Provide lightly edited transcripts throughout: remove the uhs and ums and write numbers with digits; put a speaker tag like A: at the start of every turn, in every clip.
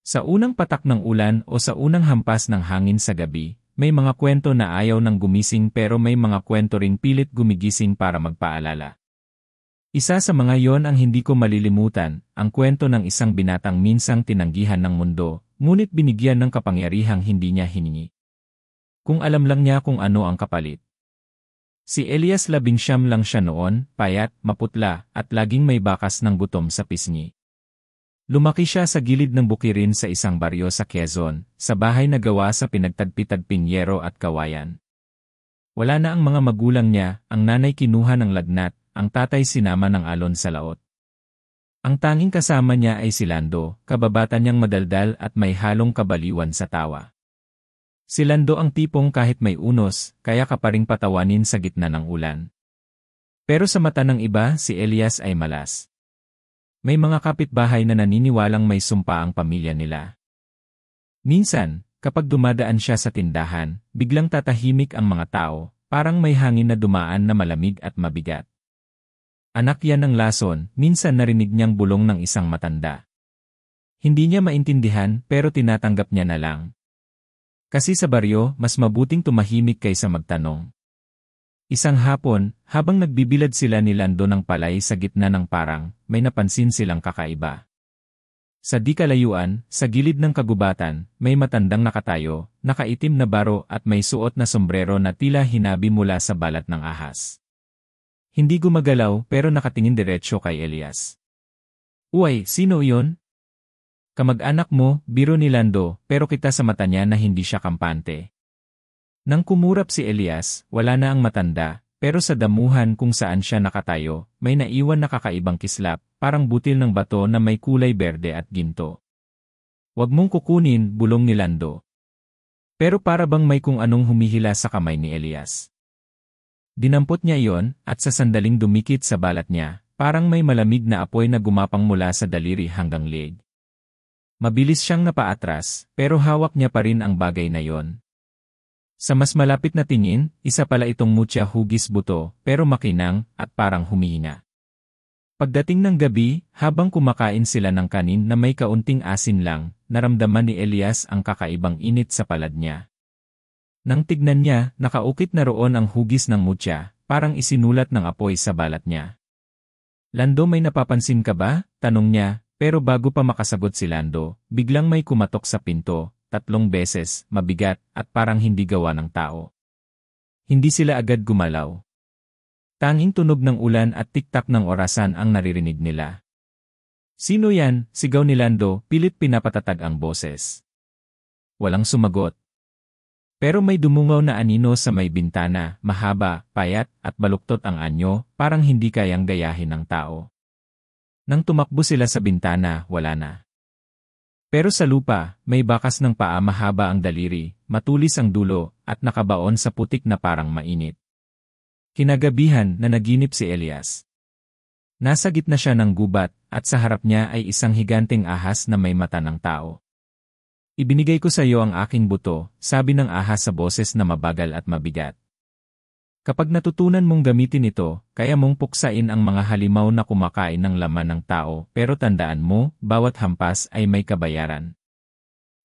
A: Sa unang patak ng ulan o sa unang hampas ng hangin sa gabi, may mga kwento na ayaw nang gumising pero may mga kwento ring pilit gumigising para magpaalala. Isa sa mga yon ang hindi ko malilimutan, ang kwento ng isang binatang minsang tinanggihan ng mundo, ngunit binigyan ng kapangyarihang hindi niya hiningi. Kung alam lang niya kung ano ang kapalit. Si Elias 19 lang siya noon, payat, maputla, at laging may bakas ng gutom sa pisngi. Lumaki siya sa gilid ng bukirin sa isang baryo sa Quezon, sa bahay na gawa sa pinagtagpi-tagping yero at kawayan. Wala na ang mga magulang niya, ang nanay kinuha ng lagnat, ang tatay sinama ng alon sa laot. Ang tanging kasama niya ay si Lando, kababata niyang madaldal at may halong kabaliwan sa tawa. Si Lando ang tipong kahit may unos, kaya ka pa ring patawanin sa gitna ng ulan. Pero sa mata ng iba, si Elias ay malas. May mga kapitbahay na naniniwalang may sumpa ang pamilya nila. Minsan, kapag dumadaan siya sa tindahan, biglang tatahimik ang mga tao, parang may hangin na dumaan na malamig at mabigat. Anak yan ng lason, minsan narinig niyang bulong ng isang matanda. Hindi niya maintindihan pero tinatanggap niya na lang. Kasi sa baryo, mas mabuting tumahimik kaysa magtanong. Isang hapon, habang nagbibilad sila ni Lando ng palay sa gitna ng parang, may napansin silang kakaiba. Sa di kalayuan, sa gilid ng kagubatan, may matandang nakatayo, nakaitim na baro at may suot na sombrero na tila hinabi mula sa balat ng ahas. Hindi gumagalaw pero nakatingin diretsyo kay Elias. "Uy, sino iyon?" "Kamag-anak mo," biro ni Lando, pero kita sa mata niya na hindi siya kampante. Nang kumurap si Elias, wala na ang matanda, pero sa damuhan kung saan siya nakatayo, may naiwan na kakaibang kislap, parang butil ng bato na may kulay berde at ginto. "Huwag mong kukunin," bulong ni Lando. Pero para bang may kung anong humihila sa kamay ni Elias. Dinampot niya iyon, at sa sandaling dumikit sa balat niya, parang may malamig na apoy na gumapang mula sa daliri hanggang leeg. Mabilis siyang napaatras, pero hawak niya pa rin ang bagay na yon. Sa mas malapit na tingin, isa pala itong mutya hugis buto, pero makinang, at parang humihinga. Pagdating ng gabi, habang kumakain sila ng kanin na may kaunting asin lang, naramdaman ni Elias ang kakaibang init sa palad niya. Nang tignan niya, nakaukit na roon ang hugis ng mutya, parang isinulat ng apoy sa balat niya. "Lando, may napapansin ka ba?" tanong niya. Pero bago pa makasagot si Lando, biglang may kumatok sa pinto, 3 beses, mabigat, at parang hindi gawa ng tao. Hindi sila agad gumalaw. Tanging tunog ng ulan at tiktak ng orasan ang naririnig nila. "Sino yan?" sigaw ni Lando, pilit pinapatatag ang boses. Walang sumagot. Pero may dumungaw na anino sa may bintana, mahaba, payat, at baluktot ang anyo, parang hindi kayang gayahin ng tao. Nang tumakbo sila sa bintana, wala na. Pero sa lupa, may bakas ng paa, mahaba ang daliri, matulis ang dulo, at nakabaon sa putik na parang mainit. Kinagabihan, nanaginip si Elias. Nasa gitna siya ng gubat, at sa harap niya ay isang higanteng ahas na may mata ng tao. "Ibinigay ko sa iyo ang aking buto," sabi ng ahas sa boses na mabagal at mabigat. "Kapag natutunan mong gamitin ito, kaya mong puksain ang mga halimaw na kumakain ng laman ng tao, pero tandaan mo, bawat hampas ay may kabayaran."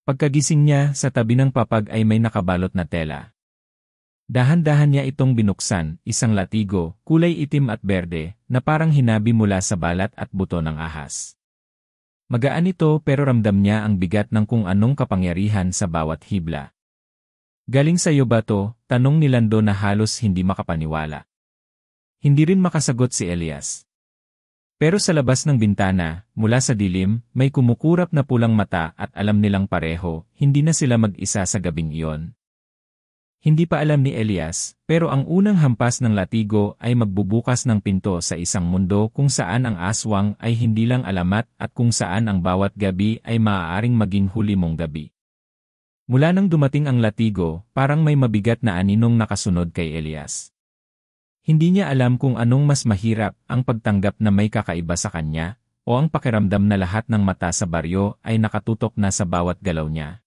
A: Pagkagising niya, sa tabi ng papag ay may nakabalot na tela. Dahan-dahan niya itong binuksan, isang latigo, kulay itim at berde, na parang hinabi mula sa balat at buto ng ahas. Magaan ito pero ramdam niya ang bigat ng kung anong kapangyarihan sa bawat hibla. "Galing sa iyo ba to?" tanong ni Lando na halos hindi makapaniwala. Hindi rin makasagot si Elias. Pero sa labas ng bintana, mula sa dilim, may kumukurap na pulang mata at alam nilang pareho, hindi na sila mag-isa sa gabing iyon. Hindi pa alam ni Elias, pero ang unang hampas ng latigo ay magbubukas ng pinto sa isang mundo kung saan ang aswang ay hindi lang alamat at kung saan ang bawat gabi ay maaaring maging huli mong gabi. Mula nang dumating ang latigo, parang may mabigat na aninong nakasunod kay Elias. Hindi niya alam kung anong mas mahirap, ang pagtanggap na may kakaiba sa kanya, o ang pakiramdam na lahat ng mata sa baryo ay nakatutok na sa bawat galaw niya.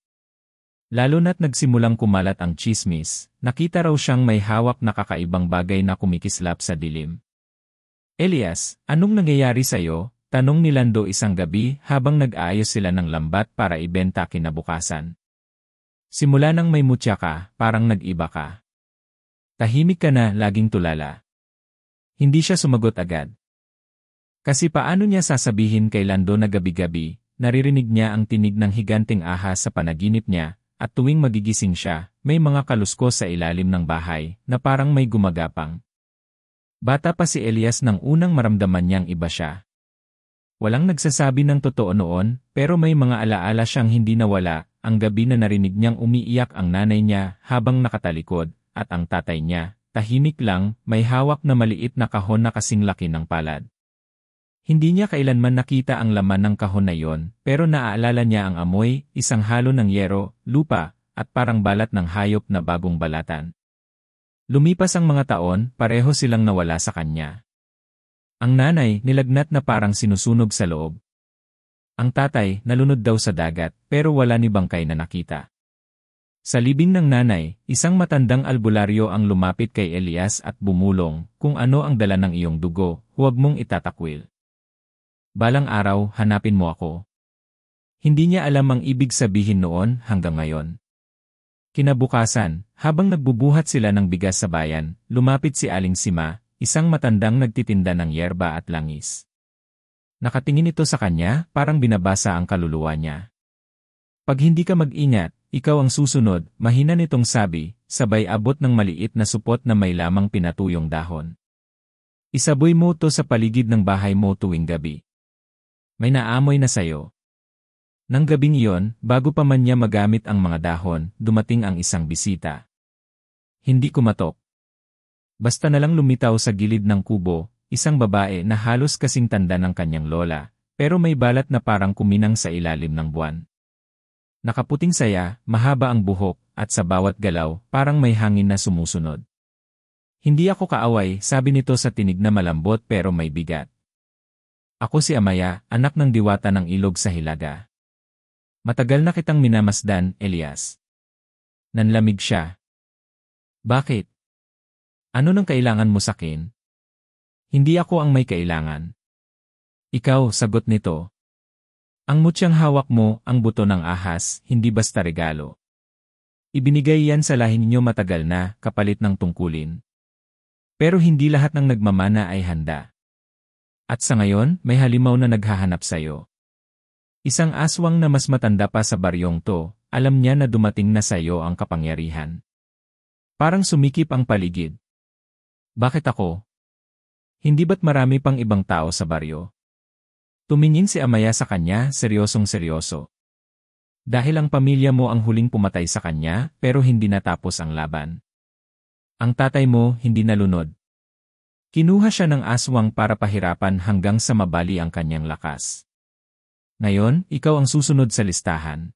A: Lalo na't nagsimulang kumalat ang tsismis, nakita raw siyang may hawak na kakaibang bagay na kumikislap sa dilim. "Elias, anong nangyayari sa'yo?" Tanong ni Lando isang gabi habang nag-aayos sila ng lambat para ibenta kinabukasan. Simula nang may mutya ka, parang nag-iba ka. Tahimik ka na, laging tulala. Hindi siya sumagot agad. Kasi paano niya sasabihin kay Lando na gabi-gabi, naririnig niya ang tinig ng higanteng ahas sa panaginip niya, at tuwing magigising siya, may mga kaluskos sa ilalim ng bahay na parang may gumagapang. Bata pa si Elias nang unang maramdaman niyang iba siya. Walang nagsasabi ng totoo noon, pero may mga alaala siyang hindi nawala, ang gabi na narinig niyang umiiyak ang nanay niya habang nakatalikod, at ang tatay niya, tahimik lang, may hawak na maliit na kahon na kasing laki ng palad. Hindi niya kailanman nakita ang laman ng kahon na iyon, pero naaalala niya ang amoy, isang halo ng yero, lupa, at parang balat ng hayop na bagong balatan. Lumipas ang mga taon, pareho silang nawala sa kanya. Ang nanay, nilagnat na parang sinusunog sa loob. Ang tatay, nalunod daw sa dagat, pero wala ni bangkay na nakita. Sa libing ng nanay, isang matandang albularyo ang lumapit kay Elias at bumulong, kung ano ang dala ng iyong dugo, huwag mong itatakwil. Balang araw, hanapin mo ako. Hindi niya alam ang ibig sabihin noon hanggang ngayon. Kinabukasan, habang nagbubuhat sila ng bigas sa bayan, lumapit si Aling Sima, isang matandang nagtitinda ng yerba at langis. Nakatingin ito sa kanya, parang binabasa ang kaluluwa niya. Pag hindi ka mag-ingat, ikaw ang susunod, mahina nitong sabi, sabay abot ng maliit na supot na may lamang pinatuyong dahon. Isaboy mo to sa paligid ng bahay mo tuwing gabi. May naamoy na sayo. Nang gabing iyon, bago pa man niya magamit ang mga dahon, dumating ang isang bisita. Hindi kumatok. Basta na lang lumitaw sa gilid ng kubo, isang babae na halos kasing tanda ng kanyang lola, pero may balat na parang kuminang sa ilalim ng buwan. Nakaputing saya, mahaba ang buhok, at sa bawat galaw, parang may hangin na sumusunod. Hindi ako kaaway, sabi nito sa tinig na malambot pero may bigat. Ako si Amaya, anak ng diwata ng ilog sa Hilaga. Matagal na kitang minamasdan, Elias. Nanlamig siya. Bakit? Ano nang kailangan mo sakin? Hindi ako ang may kailangan. Ikaw, sagot nito. Ang mutyang hawak mo, ang buto ng ahas, hindi basta regalo. Ibinigay yan sa lahi ninyo matagal na, kapalit ng tungkulin. Pero hindi lahat ng nagmamana ay handa. At sa ngayon, may halimaw na naghahanap sayo. Isang aswang na mas matanda pa sa baryong to, alam niya na dumating na sayo ang kapangyarihan. Parang sumikip ang paligid. Bakit ako? Hindi ba't marami pang ibang tao sa baryo? Tumingin si Amaya sa kanya, seryosong-seryoso. Dahil ang pamilya mo ang huling pumatay sa kanya, pero hindi natapos ang laban. Ang tatay mo hindi nalunod. Kinuha siya ng aswang para pahirapan hanggang sa mabali ang kanyang lakas. Ngayon, ikaw ang susunod sa listahan.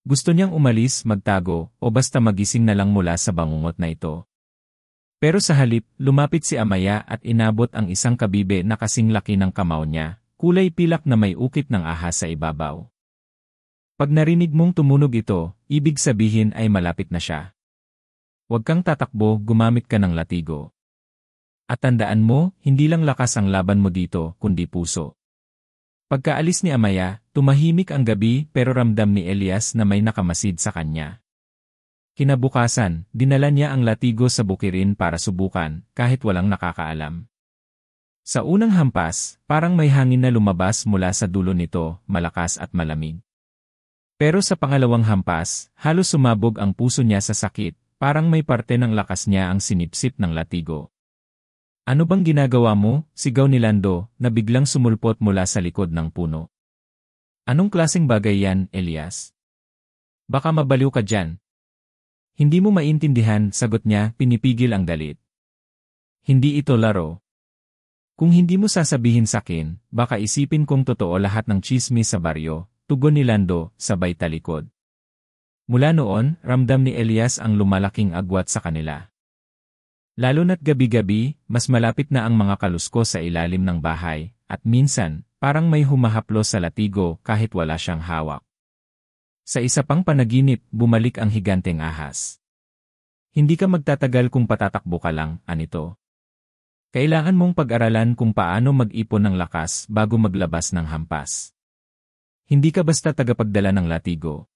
A: Gusto niyang umalis, magtago, o basta magising na lang mula sa bangungot na ito. Pero sa halip, lumapit si Amaya at inabot ang isang kabibe na kasing laki ng kamao niya. Kulay pilak na may ukit ng ahas sa ibabaw. Pag narinig mong tumunog ito, ibig sabihin ay malapit na siya. Huwag kang tatakbo, gumamit ka ng latigo. At tandaan mo, hindi lang lakas ang laban mo dito, kundi puso. Pagkaalis ni Amaya, tumahimik ang gabi pero ramdam ni Elias na may nakamasid sa kanya. Kinabukasan, dinala niya ang latigo sa bukirin para subukan, kahit walang nakakaalam. Sa unang hampas, parang may hangin na lumabas mula sa dulo nito, malakas at malamig. Pero sa pangalawang hampas, halos sumabog ang puso niya sa sakit, parang may parte ng lakas niya ang sinipsip ng latigo. Ano bang ginagawa mo? Sigaw ni Lando, na biglang sumulpot mula sa likod ng puno. Anong klaseng bagay yan, Elias? Baka mabaliw ka dyan. Hindi mo maintindihan, sagot niya, pinipigil ang galit. Hindi ito laro. Kung hindi mo sasabihin sakin, baka isipin kong totoo lahat ng tsismis sa baryo, tugon ni Lando, sabay talikod. Mula noon, ramdam ni Elias ang lumalaking agwat sa kanila. Lalo na't gabi-gabi, mas malapit na ang mga kaluskos sa ilalim ng bahay, at minsan, parang may humahaplos sa latigo kahit wala siyang hawak. Sa isa pang panaginip, bumalik ang higanteng ahas. Hindi ka magtatagal kung patatakbo ka lang, anito. Kailangan mong pag-aralan kung paano mag-ipon ng lakas bago maglabas ng hampas. Hindi ka basta tagapagdala ng latigo.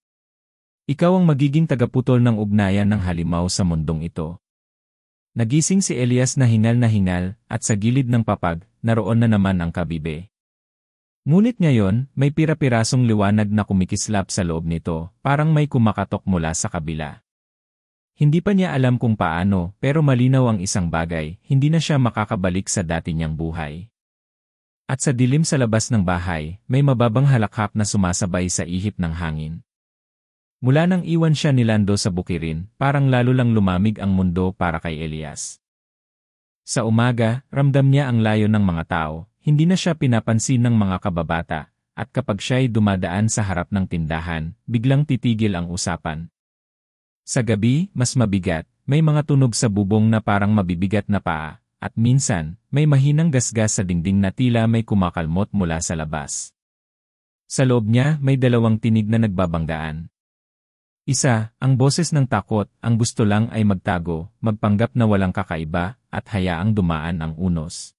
A: Ikaw ang magiging tagaputol ng ugnayan ng halimaw sa mundong ito. Nagising si Elias na hingal at sa gilid ng papag, naroon na naman ang kabibe. Ngunit ngayon, may pira-pirasong liwanag na kumikislap sa loob nito, parang may kumakatok mula sa kabila. Hindi pa niya alam kung paano, pero malinaw ang isang bagay, hindi na siya makakabalik sa dati niyang buhay. At sa dilim sa labas ng bahay, may mababang halakhak na sumasabay sa ihip ng hangin. Mula nang iwan siya ni Lando sa bukirin, parang lalo lang lumamig ang mundo para kay Elias. Sa umaga, ramdam niya ang layo ng mga tao, hindi na siya pinapansin ng mga kababata, at kapag siya'y dumadaan sa harap ng tindahan, biglang titigil ang usapan. Sa gabi, mas mabigat, may mga tunog sa bubong na parang mabibigat na paa, at minsan, may mahinang gasgas sa dingding na tila may kumakalmot mula sa labas. Sa loob niya, may dalawang tinig na nagbabanggaan. Isa, ang boses ng takot, ang gusto lang ay magtago, magpanggap na walang kakaiba, at hayaang dumaan ang unos.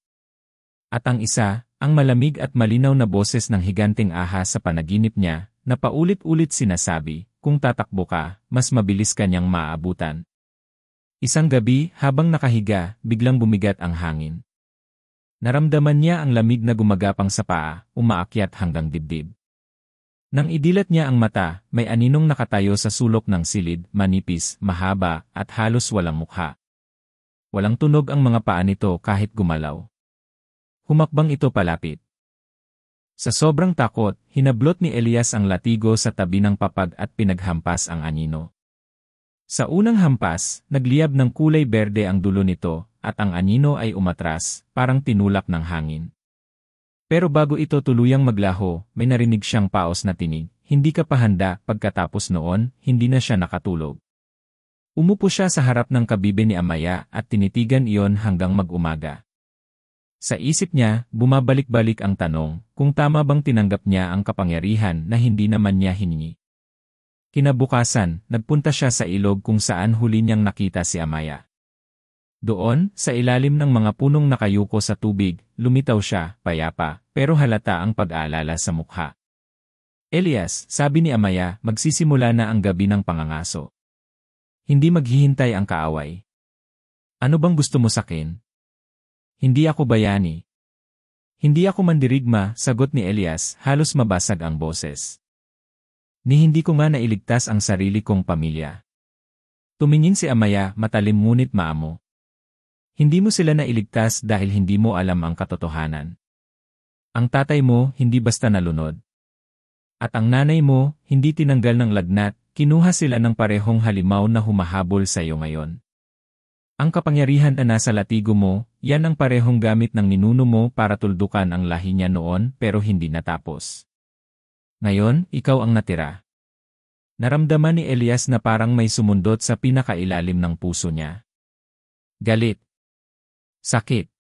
A: At ang isa, ang malamig at malinaw na boses ng higanting ahas sa panaginip niya, na paulit-ulit sinasabi, kung tatakbo ka, mas mabilis kanyang maaabutan. Isang gabi, habang nakahiga, biglang bumigat ang hangin. Naramdaman niya ang lamig na gumagapang sa paa, umaakyat hanggang dibdib. Nang idilat niya ang mata, may aninong nakatayo sa sulok ng silid, manipis, mahaba, at halos walang mukha. Walang tunog ang mga paa nito kahit gumalaw. Humakbang ito palapit. Sa sobrang takot, hinablot ni Elias ang latigo sa tabi ng papag at pinaghampas ang anino. Sa unang hampas, nagliyab ng kulay berde ang dulo nito, at ang anino ay umatras, parang tinulak ng hangin. Pero bago ito tuluyang maglaho, may narinig siyang paos na tinig, hindi ka pa handa, pagkatapos noon, hindi na siya nakatulog. Umupo siya sa harap ng kabibe ni Amaya at tinitigan iyon hanggang mag-umaga. Sa isip niya, bumabalik-balik ang tanong, kung tama bang tinanggap niya ang kapangyarihan na hindi naman niya hiningi. Kinabukasan, nagpunta siya sa ilog kung saan huli niyang nakita si Amaya. Doon, sa ilalim ng mga punong nakayuko sa tubig, lumitaw siya, payapa, pero halata ang pag-aalala sa mukha. Elias, sabi ni Amaya, magsisimula na ang gabi ng pangangaso. Hindi maghihintay ang kaaway. Ano bang gusto mo sakin? Hindi ako bayani. Hindi ako mandirigma, sagot ni Elias, halos mabasag ang boses. Ni hindi ko nga nailigtas ang sarili kong pamilya. Tumingin si Amaya, matalim ngunit maamo. Hindi mo sila nailigtas dahil hindi mo alam ang katotohanan. Ang tatay mo, hindi basta nalunod. At ang nanay mo, hindi tinanggal ng lagnat, kinuha sila ng parehong halimaw na humahabol sa iyo ngayon. Ang kapangyarihan na nasa latigo mo, yan ang parehong gamit ng ninuno mo para tuldukan ang lahi niya noon pero hindi natapos. Ngayon, ikaw ang natira. Naramdaman ni Elias na parang may sumundot sa pinakailalim ng puso niya. Galit. Sakit.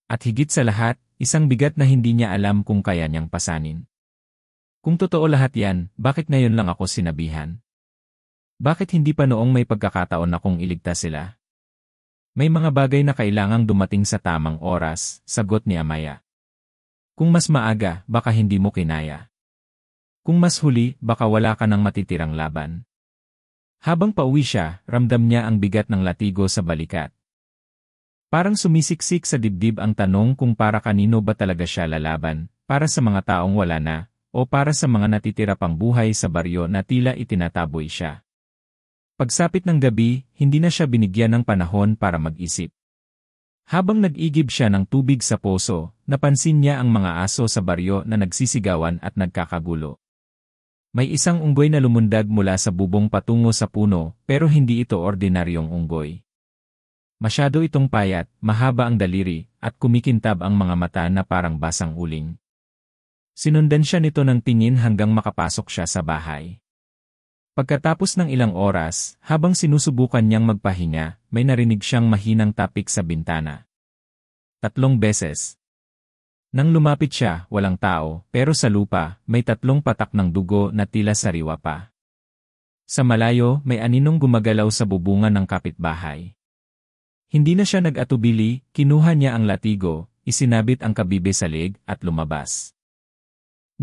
A: At higit sa lahat, isang bigat na hindi niya alam kung kaya niyang pasanin. Kung totoo lahat yan, bakit ngayon lang ako sinabihan? Bakit hindi pa noong may pagkakataon na kung iligtas sila? May mga bagay na kailangang dumating sa tamang oras, sagot ni Amaya. Kung mas maaga, baka hindi mo kinaya. Kung mas huli, baka wala ka ng matitirang laban. Habang pauwi siya, ramdam niya ang bigat ng latigo sa balikat. Parang sumisiksik sa dibdib ang tanong kung para kanino ba talaga siya lalaban, para sa mga taong wala na, o para sa mga natitira pang buhay sa baryo na tila itinataboy siya. Pagsapit ng gabi, hindi na siya binigyan ng panahon para mag-isip. Habang nag-igib siya ng tubig sa poso, napansin niya ang mga aso sa baryo na nagsisigawan at nagkakagulo. May isang unggoy na lumundag mula sa bubong patungo sa puno, pero hindi ito ordinaryong unggoy. Masyado itong payat, mahaba ang daliri, at kumikintab ang mga mata na parang basang uling. Sinundan siya nito ng tingin hanggang makapasok siya sa bahay. Pagkatapos ng ilang oras, habang sinusubukan niyang magpahinga, may narinig siyang mahinang tapik sa bintana. 3 beses. Nang lumapit siya, walang tao, pero sa lupa, may 3 patak ng dugo na tila sariwa pa. Sa malayo, may aninong gumagalaw sa bubungan ng kapitbahay. Hindi na siya nag-atubili, kinuha niya ang latigo, isinabit ang kabibe sa leeg at lumabas.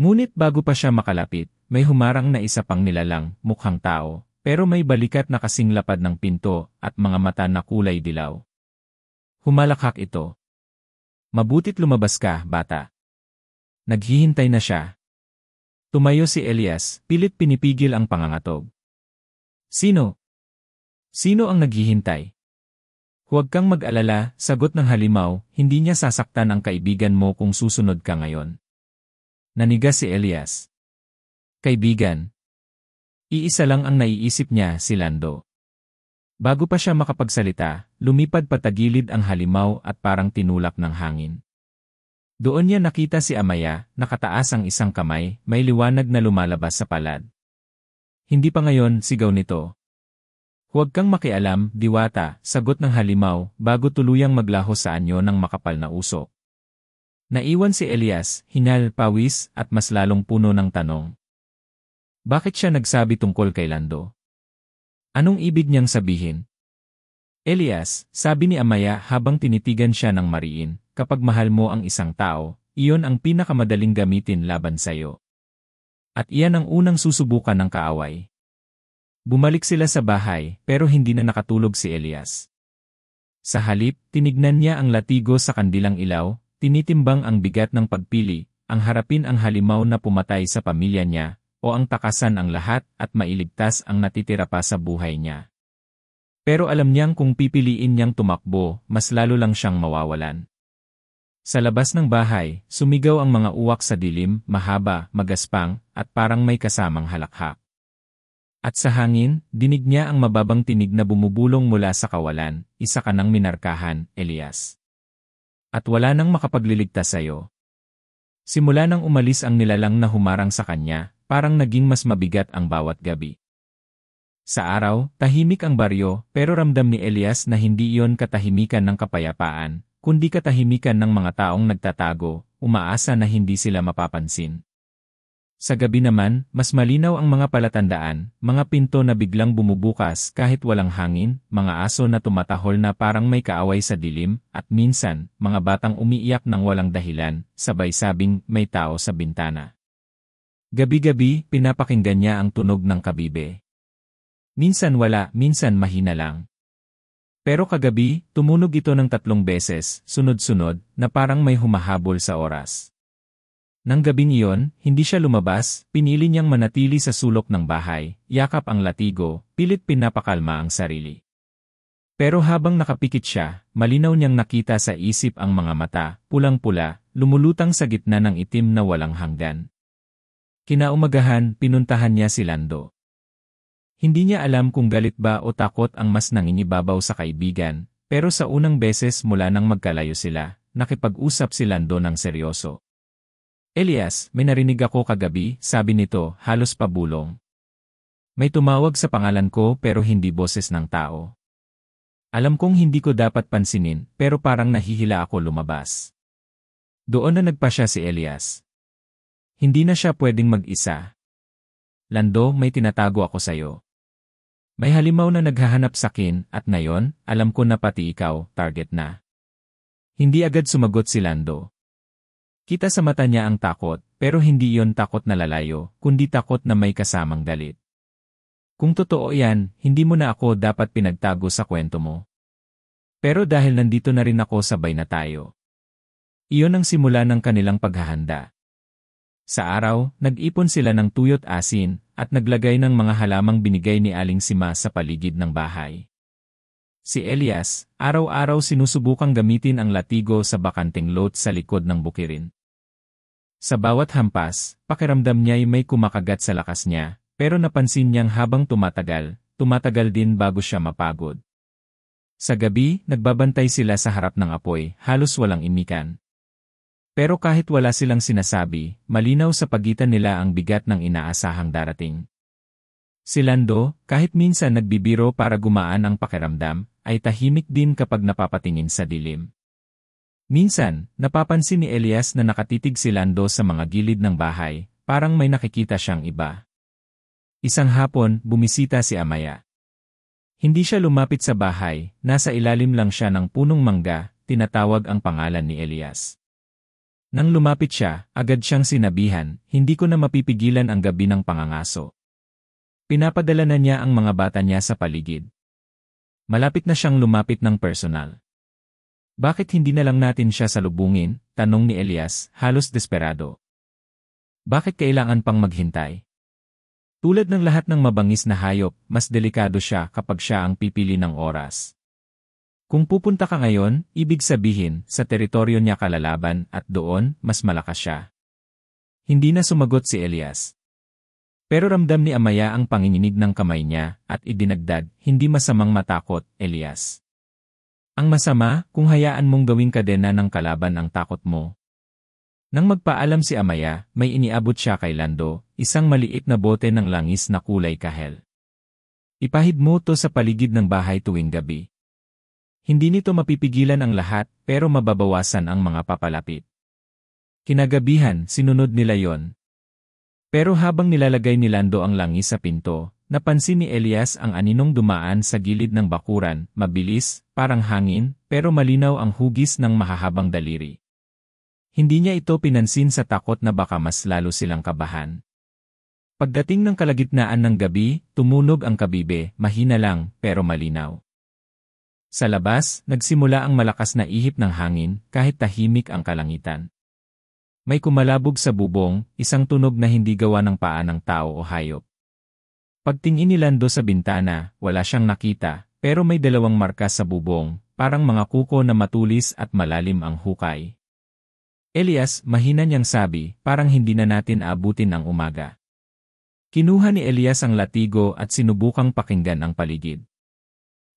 A: Ngunit bago pa siya makalapit, may humarang na isa pang nilalang, mukhang tao, pero may balikat na kasing lapad ng pinto at mga mata na kulay dilaw. Humalakhak ito. Mabutit lumabas ka, bata. Naghihintay na siya. Tumayo si Elias, pilit pinipigil ang pangangatog. Sino? Sino ang naghihintay? Huwag kang mag-alala, sagot ng halimaw, hindi niya sasaktan ang kaibigan mo kung susunod ka ngayon. Nanigas si Elias. Kaibigan. Iisa lang ang naiisip niya, si Lando. Bago pa siya makapagsalita, lumipad patagilid ang halimaw at parang tinulak ng hangin. Doon niya nakita si Amaya, nakataas ang isang kamay, may liwanag na lumalabas sa palad. Hindi pa ngayon, sigaw nito. Huwag kang makialam, diwata, sagot ng halimaw, bago tuluyang maglaho sa anyo ng makapal na usok. Naiwan si Elias, hinal, pawis, at mas lalong puno ng tanong. Bakit siya nagsabi tungkol kay Lando? Anong ibig niyang sabihin? Elias, sabi ni Amaya habang tinitigan siya ng mariin, kapag mahal mo ang isang tao, iyon ang pinakamadaling gamitin laban sa'yo. At iyan ang unang susubukan ng kaaway. Bumalik sila sa bahay, pero hindi na nakatulog si Elias. Sa halip, tinignan niya ang latigo sa kandilang ilaw, tinitimbang ang bigat ng pagpili, ang harapin ang halimaw na pumatay sa pamilya niya, o ang takasan ang lahat at mailigtas ang natitira pa sa buhay niya. Pero alam niyang kung pipiliin niyang tumakbo, mas lalo lang siyang mawawalan. Sa labas ng bahay, sumigaw ang mga uwak sa dilim, mahaba, magaspang, at parang may kasamang halakhak. At sa hangin, dinig niya ang mababang tinig na bumubulong mula sa kawalan, isa ka nang minarkahan, Elias. At wala nang makapagliligtas sa'yo. Simula nang umalis ang nilalang na humarang sa kanya, parang naging mas mabigat ang bawat gabi. Sa araw, tahimik ang baryo, pero ramdam ni Elias na hindi iyon katahimikan ng kapayapaan, kundi katahimikan ng mga taong nagtatago, umaasa na hindi sila mapapansin. Sa gabi naman, mas malinaw ang mga palatandaan, mga pinto na biglang bumubukas kahit walang hangin, mga aso na tumatahol na parang may kaaway sa dilim, at minsan, mga batang umiiyak ng walang dahilan, sabay sabing may tao sa bintana. Gabi-gabi, pinapakinggan niya ang tunog ng kabibe. Minsan wala, minsan mahina lang. Pero kagabi, tumunog ito ng 3 beses, sunod-sunod, na parang may humahabol sa oras. Nang gabing iyon, hindi siya lumabas, pinili niyang manatili sa sulok ng bahay, yakap ang latigo, pilit pinapakalma ang sarili. Pero habang nakapikit siya, malinaw niyang nakita sa isip ang mga mata, pulang-pula, lumulutang sa gitna ng itim na walang hanggan. Kinaumagahan, pinuntahan niya si Lando. Hindi niya alam kung galit ba o takot ang mas nangingibabaw sa kaibigan, pero sa unang beses mula nang magkalayo sila, nakipag-usap si Lando ng seryoso. Elias, may narinig ako kagabi, sabi nito, halos pabulong. May tumawag sa pangalan ko pero hindi boses ng tao. Alam kong hindi ko dapat pansinin, pero parang nahihila ako lumabas. Doon na nagpasya si Elias. Hindi na siya pwedeng mag-isa. Lando, may tinatago ako sa'yo. May halimaw na naghahanap sakin, at ngayon, alam ko na pati ikaw, target na. Hindi agad sumagot si Lando. Kita sa mata niya ang takot, pero hindi iyon takot na lalayo, kundi takot na may kasamang galit. Kung totoo yan, hindi mo na ako dapat pinagtago sa kwento mo. Pero dahil nandito na rin ako, sabay na tayo. Iyon ang simula ng kanilang paghahanda. Sa araw, nag-ipon sila ng tuyot asin, at naglagay ng mga halamang binigay ni Aling Sima sa paligid ng bahay. Si Elias, araw-araw sinusubukang gamitin ang latigo sa bakanteng lot sa likod ng bukirin. Sa bawat hampas, pakiramdam niya'y may kumakagat sa lakas niya, pero napansin niyang habang tumatagal din bago siya mapagod. Sa gabi, nagbabantay sila sa harap ng apoy, halos walang imikan. Pero kahit wala silang sinasabi, malinaw sa pagitan nila ang bigat ng inaasahang darating. Si Lando, kahit minsan nagbibiro para gumaan ang pakiramdam, ay tahimik din kapag napapatingin sa dilim. Minsan, napapansin ni Elias na nakatitig si Lando sa mga gilid ng bahay, parang may nakikita siyang iba. Isang hapon, bumisita si Amaya. Hindi siya lumapit sa bahay, nasa ilalim lang siya ng punong mangga, tinatawag ang pangalan ni Elias. Nang lumapit siya, agad siyang sinabihan, hindi ko na mapipigilan ang gabi ng pangangaso. Pinapadala na niya ang mga bata niya sa paligid. Malapit na siyang lumapit ng personal. Bakit hindi na lang natin siya salubungin? Tanong ni Elias, halos desperado. Bakit kailangan pang maghintay? Tulad ng lahat ng mabangis na hayop, mas delikado siya kapag siya ang pipili ng oras. Kung pupunta ka ngayon, ibig sabihin, sa teritoryo niya kalalaban at doon, mas malakas siya. Hindi na sumagot si Elias. Pero ramdam ni Amaya ang panginginig ng kamay niya at idinagdag, hindi masamang matakot, Elias. Ang masama, kung hayaan mong gawing kadena ng kalaban ang takot mo. Nang magpaalam si Amaya, may iniabot siya kay Lando, isang maliit na bote ng langis na kulay kahel. Ipahid mo to sa paligid ng bahay tuwing gabi. Hindi nito mapipigilan ang lahat, pero mababawasan ang mga papalapit. Kinagabihan, sinunod nila yon. Pero habang nilalagay ni Lando ang langis sa pinto, napansin ni Elias ang aninong dumaan sa gilid ng bakuran, mabilis, parang hangin, pero malinaw ang hugis ng mahahabang daliri. Hindi niya ito pinansin sa takot na baka mas lalo silang kabahan. Pagdating ng kalagitnaan ng gabi, tumunog ang kabibe, mahina lang, pero malinaw. Sa labas, nagsimula ang malakas na ihip ng hangin, kahit tahimik ang kalangitan. May kumalabog sa bubong, isang tunog na hindi gawa ng paa ng tao o hayop. Pagtingin ni Lando sa bintana, wala siyang nakita, pero may dalawang marka sa bubong, parang mga kuko na matulis at malalim ang hukay. Elias, mahina niyang sabi, parang hindi na natin aabutin ang umaga. Kinuha ni Elias ang latigo at sinubukang pakinggan ang paligid.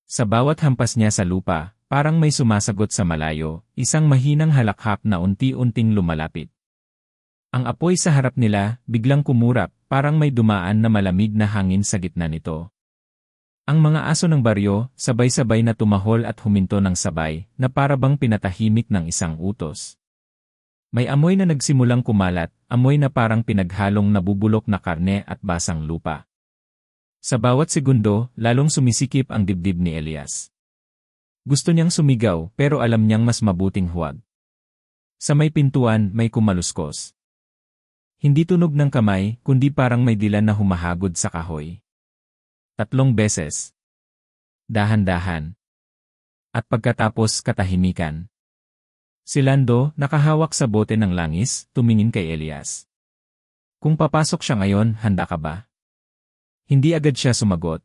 A: Sa bawat hampas niya sa lupa, parang may sumasagot sa malayo, isang mahinang halakhak na unti-unting lumalapit. Ang apoy sa harap nila, biglang kumurap, parang may dumaan na malamig na hangin sa gitna nito. Ang mga aso ng baryo, sabay-sabay na tumahol at huminto ng sabay, na parabang pinatahimik ng isang utos. May amoy na nagsimulang kumalat, amoy na parang pinaghalong nabubulok na karne at basang lupa. Sa bawat segundo, lalong sumisikip ang dibdib ni Elias. Gusto niyang sumigaw, pero alam niyang mas mabuting huwag. Sa may pintuan, may kumaluskos. Hindi tunog ng kamay, kundi parang may dilan na humahagod sa kahoy. 3 beses. Dahan-dahan. At pagkatapos katahimikan. Si Lando, nakahawak sa bote ng langis, tumingin kay Elias. Kung papasok siya ngayon, handa ka ba? Hindi agad siya sumagot.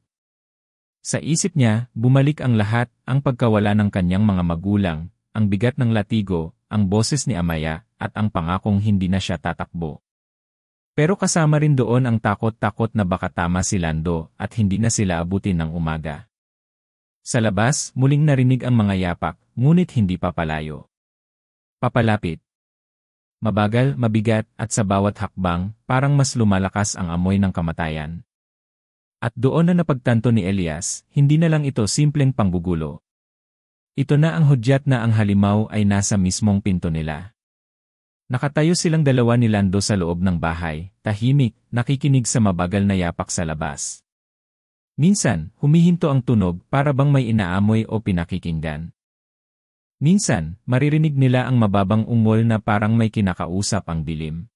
A: Sa isip niya, bumalik ang lahat, ang pagkawala ng kanyang mga magulang, ang bigat ng latigo, ang boses ni Amaya, at ang pangakong hindi na siya tatakbo. Pero kasama rin doon ang takot-takot na baka tama si Lando at hindi na sila abutin ng umaga. Sa labas, muling narinig ang mga yapak, ngunit hindi papalayo. Papalapit. Mabagal, mabigat, at sa bawat hakbang, parang mas lumalakas ang amoy ng kamatayan. At doon na napagtanto ni Elias, hindi na lang ito simpleng panggugulo. Ito na ang hudyat na ang halimaw ay nasa mismong pinto nila. Nakatayo silang dalawa ni Lando sa loob ng bahay, tahimik, nakikinig sa mabagal na yapak sa labas. Minsan, humihinto ang tunog para bang may inaamoy o pinakikinggan. Minsan, maririnig nila ang mababang ungol na parang may kinakausap ang dilim.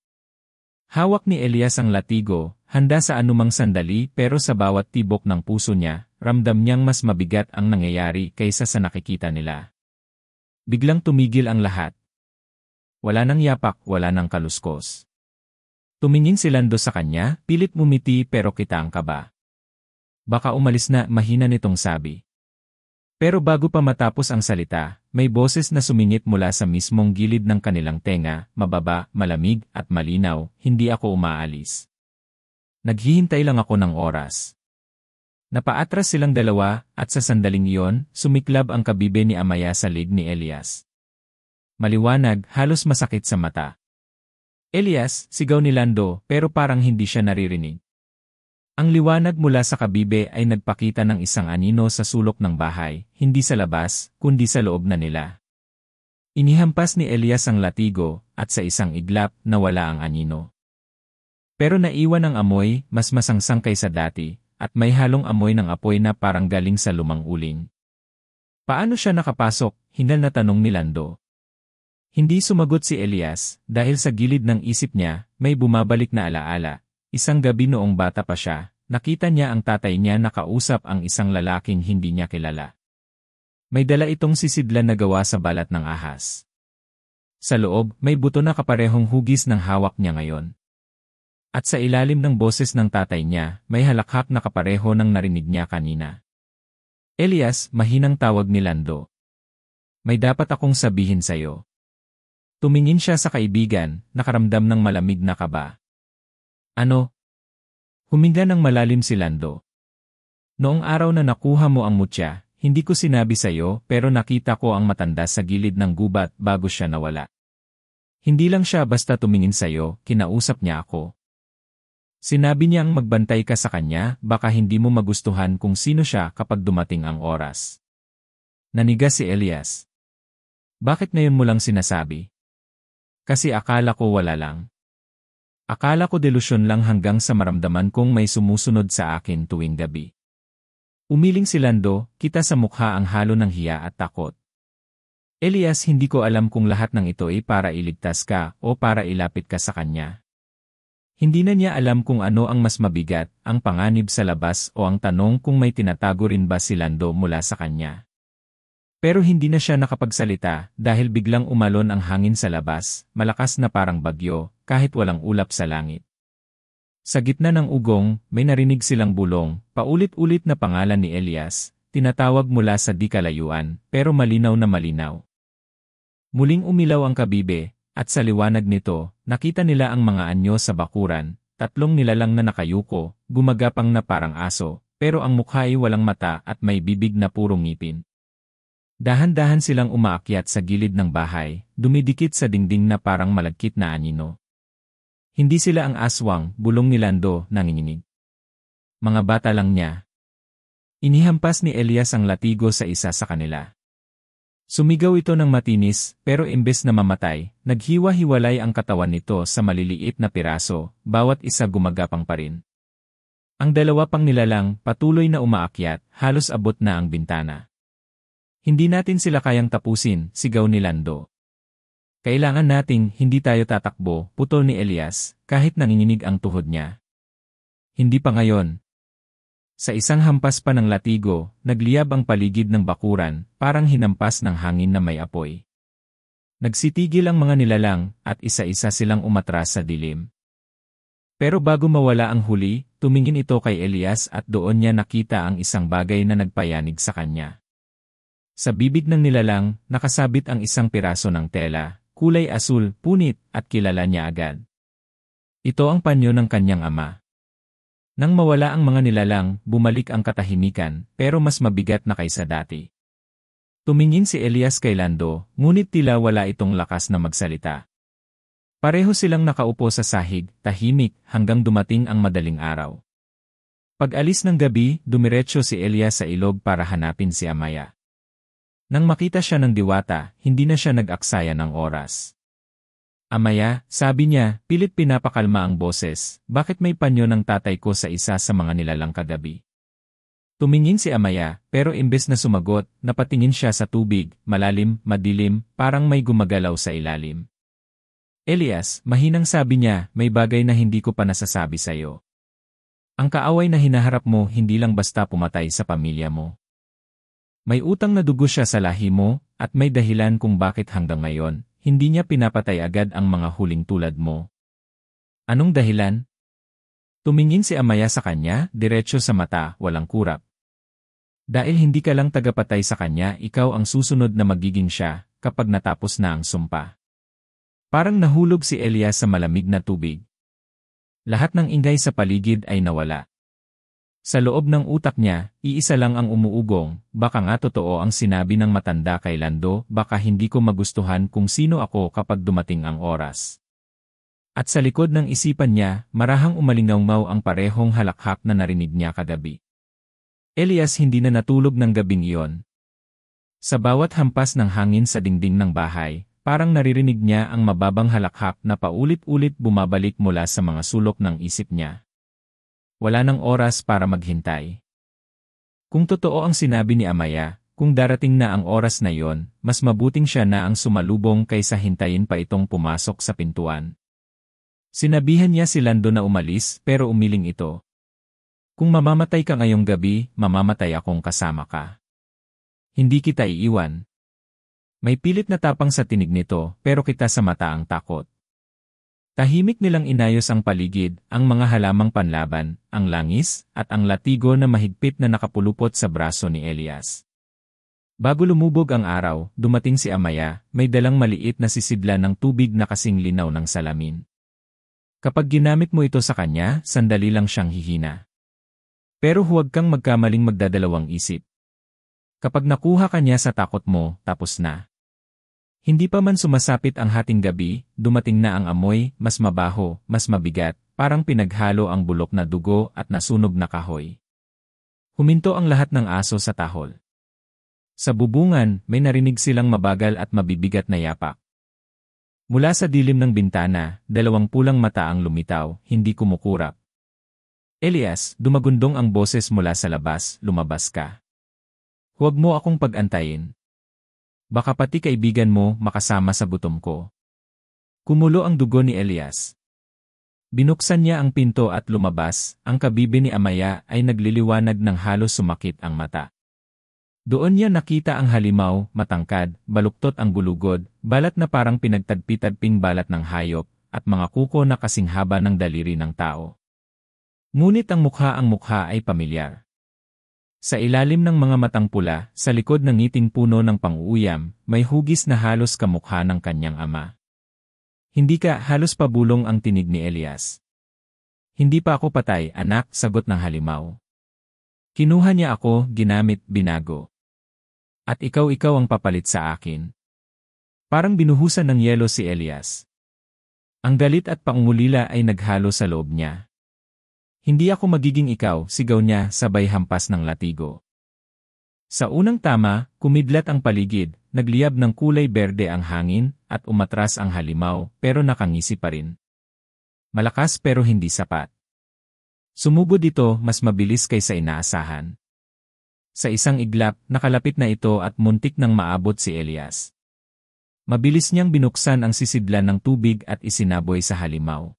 A: Hawak ni Elias ang latigo, handa sa anumang sandali pero sa bawat tibok ng puso niya, ramdam niyang mas mabigat ang nangyayari kaysa sa nakikita nila. Biglang tumigil ang lahat. Wala nang yapak, wala nang kaluskos. Tumingin si Lando sa kanya, pilit ngumiti pero kitaang kaba. Baka umalis na, mahina nitong sabi. Pero bago pa matapos ang salita, may boses na sumingit mula sa mismong gilid ng kanilang tenga, mababa, malamig, at malinaw, hindi ako umaalis. Naghihintay lang ako ng oras. Napaatras silang dalawa, at sa sandaling iyon, sumiklab ang kabibe ni Amaya sa lig ni Elias. Maliwanag, halos masakit sa mata. Elias, sigaw ni Lando, pero parang hindi siya naririnig. Ang liwanag mula sa kabibe ay nagpakita ng isang anino sa sulok ng bahay, hindi sa labas, kundi sa loob na nila. Inihampas ni Elias ang latigo, at sa isang iglap, nawala ang anino. Pero naiwan ang amoy, mas masangsang kaysa dati, at may halong amoy ng apoy na parang galing sa lumang uling. Paano siya nakapasok? Hingal na tanong ni Lando. Hindi sumagot si Elias, dahil sa gilid ng isip niya, may bumabalik na alaala. Isang gabi noong bata pa siya, nakita niya ang tatay niya nakausap ang isang lalaking hindi niya kilala. May dala itong sisidlan na gawa sa balat ng ahas. Sa loob, may buto na kaparehong hugis ng hawak niya ngayon. At sa ilalim ng boses ng tatay niya, may halakhak na kapareho ng narinig niya kanina. Elias, mahinang tawag ni Lando. May dapat akong sabihin sa'yo. Tumingin siya sa kaibigan, nakaramdam ng malamig na kaba. Ano? Huminga ng malalim si Lando. Noong araw na nakuha mo ang mutya, hindi ko sinabi sa'yo pero nakita ko ang matanda sa gilid ng gubat bago siya nawala. Hindi lang siya basta tumingin sa'yo, kinausap niya ako. Sinabi niyang magbantay ka sa kanya, baka hindi mo magustuhan kung sino siya kapag dumating ang oras. Nanigas si Elias. Bakit ngayon mo lang sinasabi? Kasi akala ko wala lang. Akala ko delusyon lang hanggang sa maramdaman kong may sumusunod sa akin tuwing gabi. Umiling si Lando, kita sa mukha ang halo ng hiya at takot. Elias, hindi ko alam kung lahat ng ito ay para iligtas ka o para ilapit ka sa kanya. Hindi na niya alam kung ano ang mas mabigat, ang panganib sa labas o ang tanong kung may tinatago rin ba si Lando mula sa kanya. Pero hindi na siya nakapagsalita dahil biglang umalon ang hangin sa labas, malakas na parang bagyo, kahit walang ulap sa langit. Sa gitna ng ugong, may narinig silang bulong, paulit-ulit na pangalan ni Elias, tinatawag mula sa di kalayuan, pero malinaw na malinaw. Muling umilaw ang kabibe, at sa liwanag nito, nakita nila ang mga anyo sa bakuran, tatlong nilalang na nakayuko, gumagapang na parang aso, pero ang mukha ay walang mata at may bibig na puro ngipin. Dahan-dahan silang umaakyat sa gilid ng bahay, dumidikit sa dingding na parang malagkit na anino. Hindi sila ang aswang, bulong ni Lando, nanginginig. Mga bata lang niya. Inihampas ni Elias ang latigo sa isa sa kanila. Sumigaw ito ng matinis, pero imbes na mamatay, naghiwa-hiwalay ang katawan nito sa maliliit na piraso, bawat isa gumagapang pa rin. Ang dalawa pang nilalang, patuloy na umaakyat, halos abot na ang bintana. Hindi natin sila kayang tapusin, sigaw ni Lando. Kailangan nating hindi tayo tatakbo, putol ni Elias, kahit nanginginig ang tuhod niya. Hindi pa ngayon. Sa isang hampas pa ng latigo, nagliyab ang paligid ng bakuran, parang hinampas ng hangin na may apoy. Nagsitigil ang mga nilalang, at isa-isa silang umatras sa dilim. Pero bago mawala ang huli, tumingin ito kay Elias at doon niya nakita ang isang bagay na nagpayanig sa kanya. Sa bibig ng nilalang, nakasabit ang isang piraso ng tela, kulay asul, punit, at kilala niya agad. Ito ang panyo ng kanyang ama. Nang mawala ang mga nilalang, bumalik ang katahimikan, pero mas mabigat na kaysa dati. Tumingin si Elias kay Lando, ngunit tila wala itong lakas na magsalita. Pareho silang nakaupo sa sahig, tahimik, hanggang dumating ang madaling araw. Pag-alis ng gabi, dumiretso si Elias sa ilog para hanapin si Amaya. Nang makita siya ng diwata, hindi na siya nag-aksaya ng oras. Amaya, sabi niya, pilit pinapakalma ang boses, bakit may panyo ng tatay ko sa isa sa mga nilalang kagabi? Tumingin si Amaya, pero imbes na sumagot, napatingin siya sa tubig, malalim, madilim, parang may gumagalaw sa ilalim. Elias, mahinang sabi niya, may bagay na hindi ko pa nasasabi sa'yo. Ang kaaway na hinaharap mo hindi lang basta pumatay sa pamilya mo. May utang na dugo siya sa lahi mo, at may dahilan kung bakit hanggang ngayon, hindi niya pinapatay agad ang mga huling tulad mo. Anong dahilan? Tumingin si Amaya sa kanya, diretso sa mata, walang kurap. Dahil hindi ka lang tagapatay sa kanya, ikaw ang susunod na magiging siya, kapag natapos na ang sumpa. Parang nahulog si Elias sa malamig na tubig. Lahat ng ingay sa paligid ay nawala. Sa loob ng utak niya, iisa lang ang umuugong, baka nga totoo ang sinabi ng matanda kay Lando, baka hindi ko magustuhan kung sino ako kapag dumating ang oras. At sa likod ng isipan niya, marahang umalingawmaw ang parehong halakhak na narinig niya kagabi. Elias hindi na natulog ng gabing iyon. Sa bawat hampas ng hangin sa dingding ng bahay, parang naririnig niya ang mababang halakhak na paulit-ulit bumabalik mula sa mga sulok ng isip niya. Wala nang oras para maghintay. Kung totoo ang sinabi ni Amaya, kung darating na ang oras na yon, mas mabuting siya na ang sumalubong kaysa hintayin pa itong pumasok sa pintuan. Sinabihan niya si Lando na umalis pero umiling ito. Kung mamamatay ka ngayong gabi, mamamatay akong kasama ka. Hindi kita iiwan. May pilit na tapang sa tinig nito pero kita sa mata ang takot. Tahimik nilang inayos ang paligid, ang mga halamang panlaban, ang langis, at ang latigo na mahigpit na nakapulupot sa braso ni Elias. Bago lumubog ang araw, dumating si Amaya, may dalang maliit na sisidlan ng tubig na kasing linaw ng salamin. Kapag ginamit mo ito sa kanya, sandali lang siyang hihina. Pero huwag kang magkamaling magdadalawang isip. Kapag nakuha ka niya sa takot mo, tapos na. Hindi pa man sumasapit ang hating gabi, dumating na ang amoy, mas mabaho, mas mabigat, parang pinaghalo ang bulok na dugo at nasunog na kahoy. Huminto ang lahat ng aso sa tahol. Sa bubungan, may narinig silang mabagal at mabibigat na yapak. Mula sa dilim ng bintana, dalawang pulang mata ang lumitaw, hindi kumukurap. Elias, dumagundong ang boses mula sa labas, lumabas ka. Huwag mo akong pag-antayin. Baka pati kaibigan mo makasama sa gutom ko. Kumulo ang dugo ni Elias. Binuksan niya ang pinto at lumabas, ang kabibi ni Amaya ay nagliliwanag ng halos sumakit ang mata. Doon niya nakita ang halimaw, matangkad, baluktot ang gulugod, balat na parang pinagtagpi-tagping balat ng hayop, at mga kuko na kasing haba ng daliri ng tao. Ngunit ang mukha ay pamilyar. Sa ilalim ng mga matang pula, sa likod ng ngiting puno ng pang-uuyam, may hugis na halos kamukha ng kanyang ama. Hindi ka, halos pabulong ang tinig ni Elias. Hindi pa ako patay, anak, sagot ng halimaw. Kinuha niya ako, ginamit, binago. At ikaw ang papalit sa akin. Parang binuhusan ng yelo si Elias. Ang galit at pangungulila ay naghalo sa loob niya. Hindi ako magiging ikaw, sigaw niya sabay hampas ng latigo. Sa unang tama, kumidlat ang paligid, nagliyab ng kulay berde ang hangin, at umatras ang halimaw, pero nakangisi pa rin. Malakas pero hindi sapat. Sumugod ito mas mabilis kaysa inaasahan. Sa isang iglap, nakalapit na ito at muntik nang maabot si Elias. Mabilis niyang binuksan ang sisidlan ng tubig at isinaboy sa halimaw.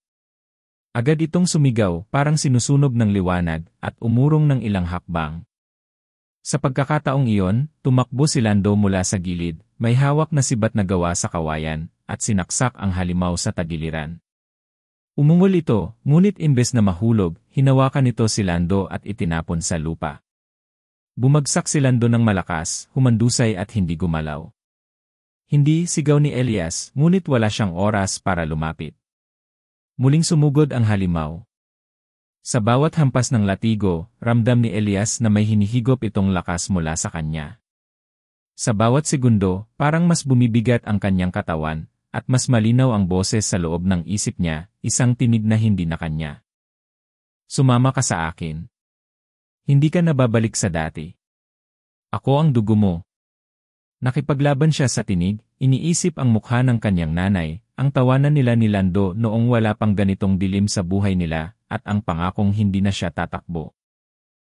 A: Agad itong sumigaw, parang sinusunog ng liwanag, at umurong ng ilang hakbang. Sa pagkakataong iyon, tumakbo si Lando mula sa gilid, may hawak na sibat na gawa sa kawayan, at sinaksak ang halimaw sa tagiliran. Umungol ito, ngunit imbes na mahulog, hinawakan nito si Lando at itinapon sa lupa. Bumagsak si Lando ng malakas, humandusay at hindi gumalaw. Hindi, sigaw ni Elias, ngunit wala siyang oras para lumapit. Muling sumugod ang halimaw. Sa bawat hampas ng latigo, ramdam ni Elias na may hinihigop itong lakas mula sa kanya. Sa bawat segundo, parang mas bumibigat ang kanyang katawan, at mas malinaw ang boses sa loob ng isip niya, isang tinig na hindi na kanya. Sumama ka sa akin. Hindi ka nababalik sa dati. Ako ang dugo mo. Nakipaglaban siya sa tinig, iniisip ang mukha ng kanyang nanay, ang tawanan nila ni Lando noong wala pang ganitong dilim sa buhay nila, at ang pangakong hindi na siya tatakbo.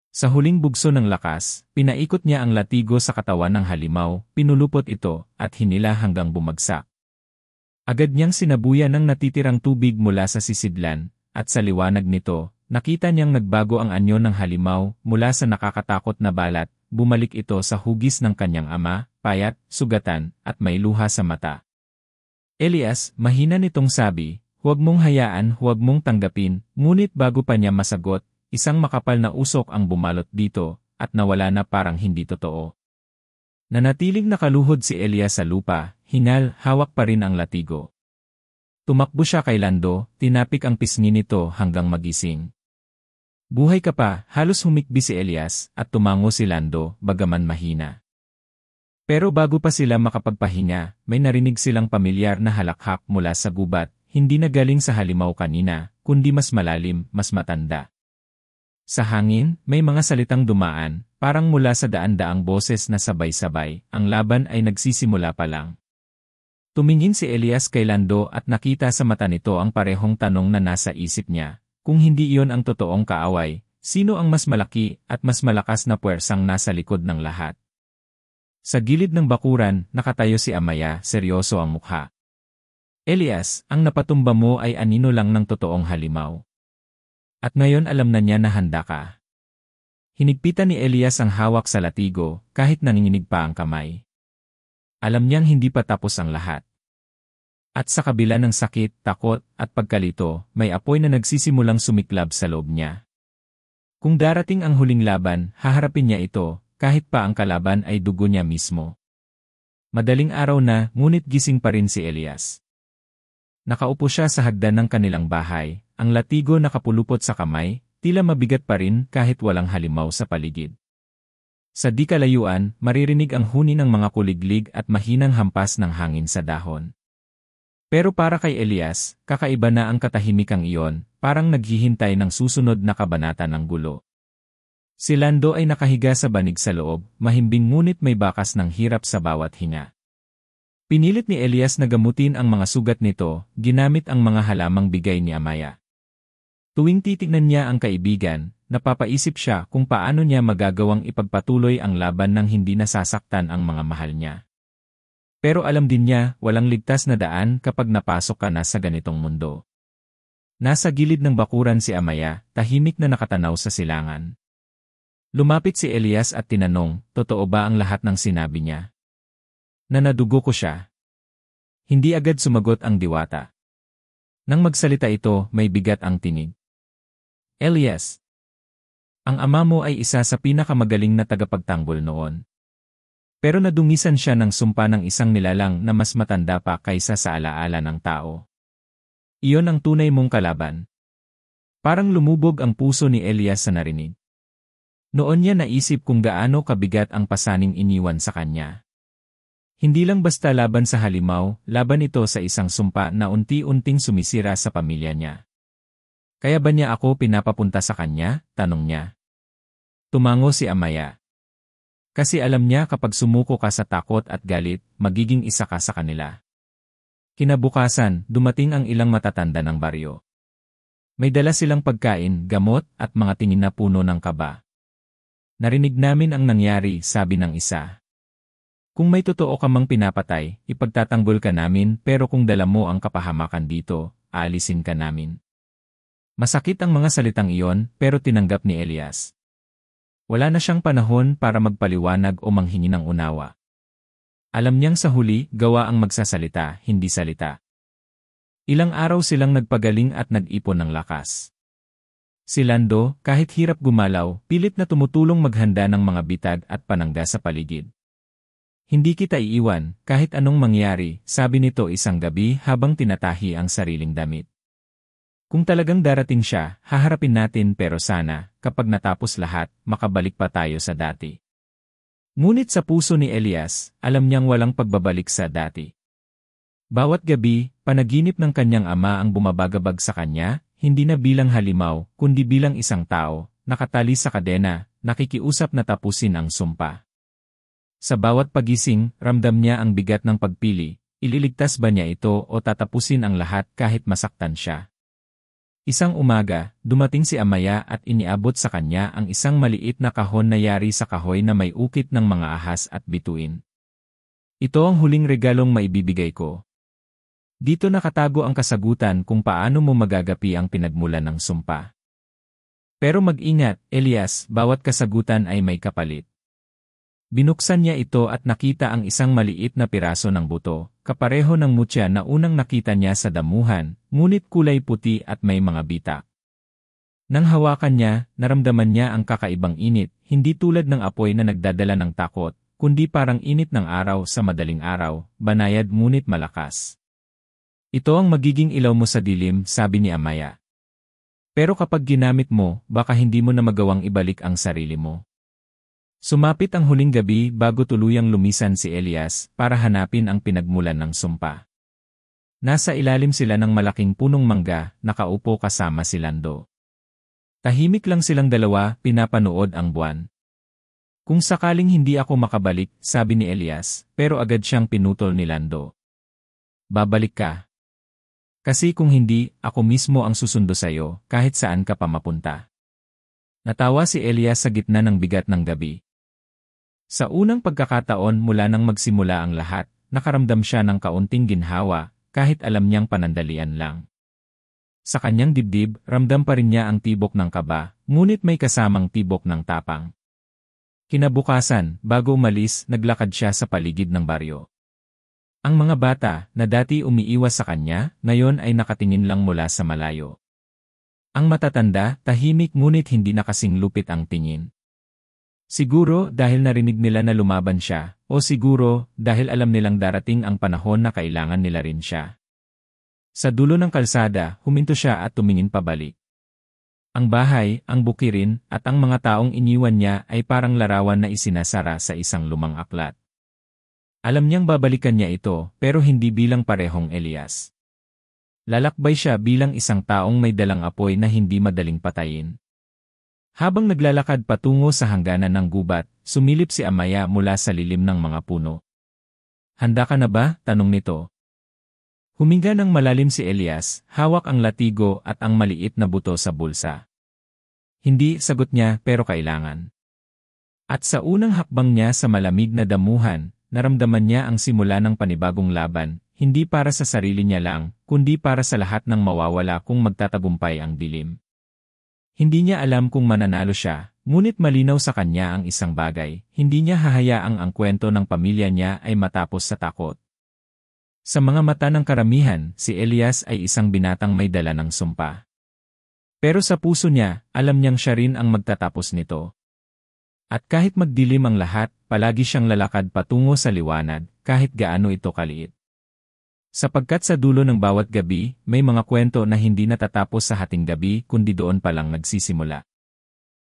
A: Sa huling bugso ng lakas, pinaikot niya ang latigo sa katawan ng halimaw, pinulupot ito, at hinila hanggang bumagsak. Agad niyang sinabuyan ng natitirang tubig mula sa sisidlan, at sa liwanag nito, nakita niyang nagbago ang anyo ng halimaw, mula sa nakakatakot na balat, bumalik ito sa hugis ng kanyang ama, payat, sugatan, at may luha sa mata. Elias, mahina nitong sabi, huwag mong hayaan, huwag mong tanggapin, ngunit bago pa niya masagot, isang makapal na usok ang bumalot dito, at nawala na parang hindi totoo. Nanatiling nakaluhod si Elias sa lupa, hingal, hawak pa rin ang latigo. Tumakbo siya kay Lando, tinapik ang pisngi nito hanggang magising. Buhay ka pa, halos humikbi si Elias, at tumango si Lando, bagaman mahina. Pero bago pa sila makapagpahinga, may narinig silang pamilyar na halakhak mula sa gubat, hindi na galing sa halimaw kanina, kundi mas malalim, mas matanda. Sa hangin, may mga salitang dumaan, parang mula sa daan-daang boses na sabay-sabay, ang laban ay nagsisimula pa lang. Tumingin si Elias kay Lando at nakita sa mata nito ang parehong tanong na nasa isip niya, Kung hindi iyon ang totoong kaaway, sino ang mas malaki at mas malakas na puwersang nasa likod ng lahat? Sa gilid ng bakuran, nakatayo si Amaya, seryoso ang mukha. Elias, ang napatumba mo ay anino lang ng totoong halimaw. At ngayon alam na niya na handa ka. Hinigpitan ni Elias ang hawak sa latigo, kahit nanginginig pa ang kamay. Alam niyang hindi pa tapos ang lahat. At sa kabila ng sakit, takot, at pagkalito, may apoy na nagsisimulang sumiklab sa loob niya. Kung darating ang huling laban, haharapin niya ito, kahit pa ang kalaban ay dugo niya mismo. Madaling araw na, ngunit gising pa rin si Elias. Nakaupo siya sa hagdan ng kanilang bahay, ang latigo nakapulupot sa kamay, tila mabigat pa rin kahit walang halimaw sa paligid. Sa di kalayuan, maririnig ang huni ng mga kuliglig at mahinang hampas ng hangin sa dahon. Pero para kay Elias, kakaiba na ang katahimikang iyon, parang naghihintay ng susunod na kabanata ng gulo. Si Lando ay nakahiga sa banig sa loob, mahimbing ngunit may bakas ng hirap sa bawat hinga. Pinilit ni Elias na gamutin ang mga sugat nito, ginamit ang mga halamang bigay ni Amaya. Tuwing titignan niya ang kaibigan, napapaisip siya kung paano niya magagawang ipagpatuloy ang laban nang hindi nasasaktan ang mga mahal niya. Pero alam din niya, walang ligtas na daan kapag napasok ka na sa ganitong mundo. Nasa gilid ng bakuran si Amaya, tahimik na nakatanaw sa silangan. Lumapit si Elias at tinanong, totoo ba ang lahat ng sinabi niya? Na nadugo ko siya. Hindi agad sumagot ang diwata. Nang magsalita ito, may bigat ang tinig. Elias, ang ama mo ay isa sa pinakamagaling na tagapagtanggol noon. Pero nadungisan siya ng sumpa ng isang nilalang na mas matanda pa kaysa sa alaala ng tao. Iyon ang tunay mong kalaban. Parang lumubog ang puso ni Elias sa narinig. Noon niya naisip kung gaano kabigat ang pasaning iniwan sa kanya. Hindi lang basta laban sa halimaw, laban ito sa isang sumpa na unti-unting sumisira sa pamilya niya. Kaya ba niya ako pinapapunta sa kanya? Tanong niya. Tumango si Amaya. Kasi alam niya kapag sumuko ka sa takot at galit, magiging isa ka sa kanila. Kinabukasan, dumating ang ilang matatanda ng baryo. May dala silang pagkain, gamot, at mga tingin na puno ng kaba. Narinig namin ang nangyari, sabi ng isa. Kung may totoo ka mang pinapatay, ipagtatanggol ka namin, pero kung dala mo ang kapahamakan dito, aalisin ka namin. Masakit ang mga salitang iyon, pero tinanggap ni Elias. Wala na siyang panahon para magpaliwanag o manghingi ng unawa. Alam niyang sa huli, gawa ang magsasalita, hindi salita. Ilang araw silang nagpagaling at nag-ipon ng lakas. Si Lando, kahit hirap gumalaw, pilit na tumutulong maghanda ng mga bitag at panangga sa paligid. Hindi kita iiwan, kahit anong mangyari, sabi nito isang gabi habang tinatahi ang sariling damit. Kung talagang darating siya, haharapin natin pero sana, kapag natapos lahat, makabalik pa tayo sa dati. Ngunit sa puso ni Elias, alam niyang walang pagbabalik sa dati. Bawat gabi, panaginip ng kanyang ama ang bumabagabag sa kanya, hindi na bilang halimaw, kundi bilang isang tao, nakatali sa kadena, nakikiusap na tapusin ang sumpa. Sa bawat pagising, ramdam niya ang bigat ng pagpili, ililigtas ba niya ito o tatapusin ang lahat kahit masaktan siya. Isang umaga, dumating si Amaya at iniabot sa kanya ang isang maliit na kahon na yari sa kahoy na may ukit ng mga ahas at bituin. Ito ang huling regalong maibibigay ko. Dito nakatago ang kasagutan kung paano mo magagapi ang pinagmulan ng sumpa. Pero mag-ingat, Elias, bawat kasagutan ay may kapalit. Binuksan niya ito at nakita ang isang maliit na piraso ng buto, kapareho ng mutya na unang nakita niya sa damuhan, ngunit kulay puti at may mga bitak. Nang hawakan niya, naramdaman niya ang kakaibang init, hindi tulad ng apoy na nagdadala ng takot, kundi parang init ng araw sa madaling araw, banayad ngunit malakas. Ito ang magiging ilaw mo sa dilim, sabi ni Amaya. Pero kapag ginamit mo, baka hindi mo na magawang ibalik ang sarili mo. Sumapit ang huling gabi bago tuluyang lumisan si Elias para hanapin ang pinagmulan ng sumpa. Nasa ilalim sila ng malaking punong mangga, nakaupo kasama si Lando. Tahimik lang silang dalawa, pinapanood ang buwan. Kung sakaling hindi ako makabalik, sabi ni Elias, pero agad siyang pinutol ni Lando. Babalik ka. Kasi kung hindi, ako mismo ang susundo sa'yo, kahit saan ka pa mapunta. Natawa si Elias sa gitna ng bigat ng gabi. Sa unang pagkakataon mula nang magsimula ang lahat, nakaramdam siya ng kaunting ginhawa, kahit alam niyang panandalian lang. Sa kanyang dibdib, ramdam pa rin niya ang tibok ng kaba, ngunit may kasamang tibok ng tapang. Kinabukasan, bago umalis, naglakad siya sa paligid ng baryo. Ang mga bata, na dati umiiwas sa kanya, ngayon ay nakatingin lang mula sa malayo. Ang matatanda, tahimik ngunit hindi na kasing lupit ang tingin. Siguro dahil narinig nila na lumaban siya, o siguro dahil alam nilang darating ang panahon na kailangan nila rin siya. Sa dulo ng kalsada, huminto siya at tumingin pabalik. Ang bahay, ang bukirin, at ang mga taong iniwan niya ay parang larawan na isinasara sa isang lumang aklat. Alam niyang babalikan niya ito, pero hindi bilang parehong Elias. Lalakbay siya bilang isang taong may dalang apoy na hindi madaling patayin. Habang naglalakad patungo sa hangganan ng gubat, sumilip si Amaya mula sa lilim ng mga puno. "Handa ka na ba?" tanong nito. Huminga ng malalim si Elias, hawak ang latigo at ang maliit na buto sa bulsa. "Hindi," sagot niya, "pero kailangan." At sa unang hakbang niya sa malamig na damuhan, naramdaman niya ang simula ng panibagong laban, hindi para sa sarili niya lang, kundi para sa lahat ng mawawala kung magtatagumpay ang dilim. Hindi niya alam kung mananalo siya, ngunit malinaw sa kanya ang isang bagay, hindi niya hahayaang ang kwento ng pamilya niya ay matapos sa takot. Sa mga mata ng karamihan, si Elias ay isang binatang may dala ng sumpa. Pero sa puso niya, alam niyang siya rin ang magtatapos nito. At kahit magdilim ang lahat, palagi siyang lalakad patungo sa liwanag, kahit gaano ito kaliit. Sapagkat sa dulo ng bawat gabi, may mga kwento na hindi natatapos sa hating gabi kundi doon pa lang nagsisimula.